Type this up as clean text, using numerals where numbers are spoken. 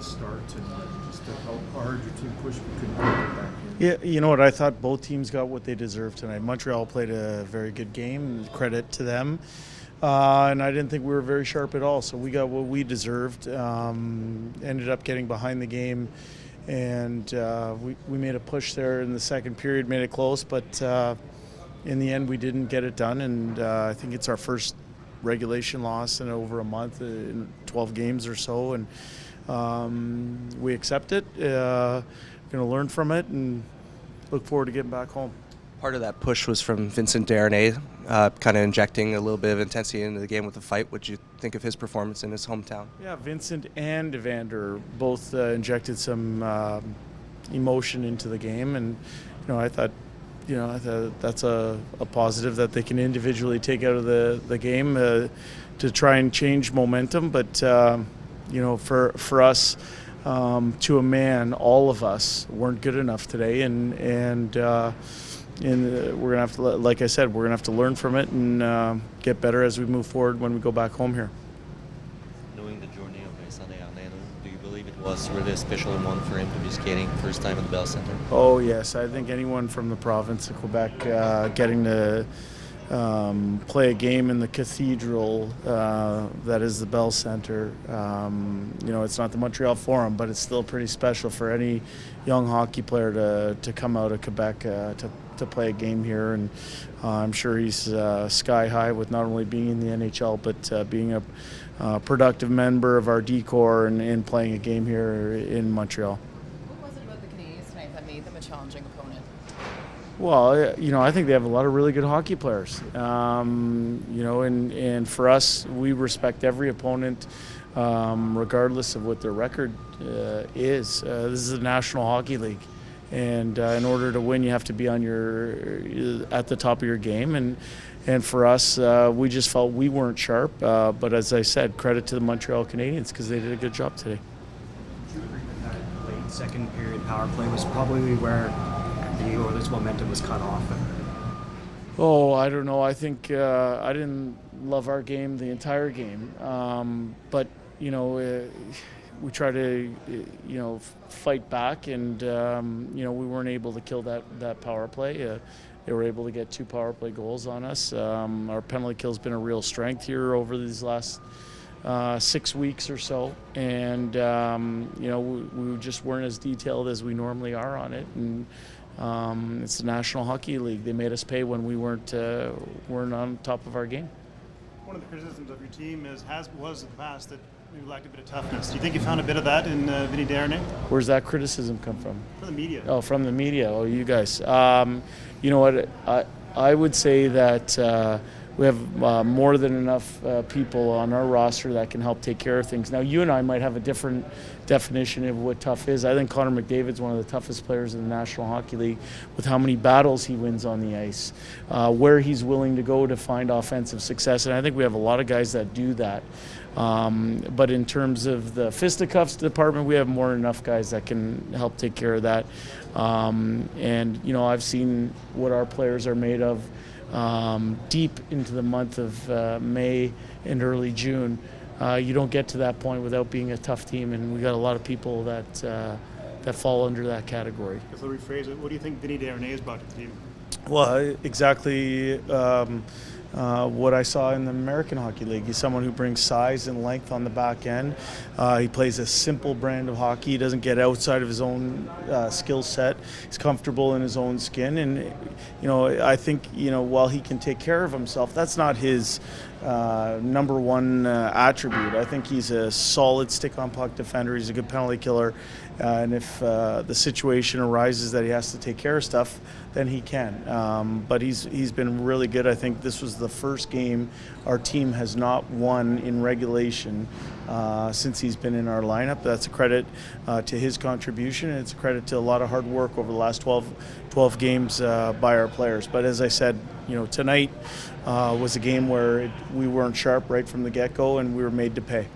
start and just how hard your team pushed but couldn't get it back in? Yeah, you know what? I thought both teams got what they deserved tonight. Montreal played a very good game. Credit to them. And I didn't think we were very sharp at all. So we got what we deserved. Ended up getting behind the game. And we made a push there in the second period, made it close. But in the end, we didn't get it done. And I think it's our first regulation loss in over a month, in 12 games or so. And we accept it. Going to learn from it and look forward to getting back home. Part of that push was from Vincent Darnay, kind of injecting a little bit of intensity into the game with the fight. What did you think of his performance in his hometown? Yeah, Vincent and Evander both injected some emotion into the game, and I thought that's a positive that they can individually take out of the game to try and change momentum. But for us, to a man, all of us weren't good enough today, and we're gonna have to, like I said, we're gonna have to learn from it and get better as we move forward when we go back home here. Knowing the journey of Vincent Darnay, do you believe it was really a special one for him to be skating first time at the Bell Center? Oh yes, I think anyone from the province of Quebec getting to play a game in the cathedral that is the Bell Center. It's not the Montreal Forum, but it's still pretty special for any young hockey player to come out of Quebec to play a game here. And I'm sure he's sky high with not only being in the NHL, but being a productive member of our D-Corps and playing a game here in Montreal. What was it about the Canadiens tonight that made them a challenging opponent? Well, I think they have a lot of really good hockey players. And for us, we respect every opponent, regardless of what their record is. This is the National Hockey League, and in order to win, you have to be at the top of your game. And for us, we just felt we weren't sharp. But as I said, credit to the Montreal Canadiens because they did a good job today. Do you agree that late second period power play was probably where the Oilers' momentum was cut off? Oh, I don't know. I think I didn't love our game the entire game, but we try to fight back, and we weren't able to kill that power play. They were able to get 2 power play goals on us. Our penalty kill's been a real strength here over these last 6 weeks or so, and we just weren't as detailed as we normally are on it. And it's the National Hockey League. They made us pay when we weren't on top of our game. One of the criticisms of your team was in the past that you lacked a bit of toughness. Do you think you found a bit of that in Vinny Darnay? Where's that criticism come from? From the media. Oh, from the media. Oh, you guys. You know what? I would say that we have more than enough people on our roster that can help take care of things. Now, you and I might have a different definition of what tough is. I think Connor McDavid's one of the toughest players in the National Hockey League with how many battles he wins on the ice, where he's willing to go to find offensive success. And I think we have a lot of guys that do that. But in terms of the fisticuffs department, we have more than enough guys that can help take care of that. I've seen what our players are made of deep into the month of May and early June. You don't get to that point without being a tough team, and we got a lot of people that fall under that category. So rephrase it. What do you think Vinny Darnay has brought to the team? Well, exactly what I saw in the American Hockey League. He's someone who brings size and length on the back end. He plays a simple brand of hockey. He doesn't get outside of his own skill set. He's comfortable in his own skin. And, I think, while he can take care of himself, that's not his number one attribute. I think he's a solid stick-on-puck defender. He's a good penalty killer. And if the situation arises that he has to take care of stuff, then he can. But he's been really good. I think this was the first game our team has not won in regulation since he's been in our lineup. That's a credit to his contribution, and it's a credit to a lot of hard work over the last 12 games by our players. But as I said, tonight was a game where we weren't sharp right from the get-go, and we were made to pay.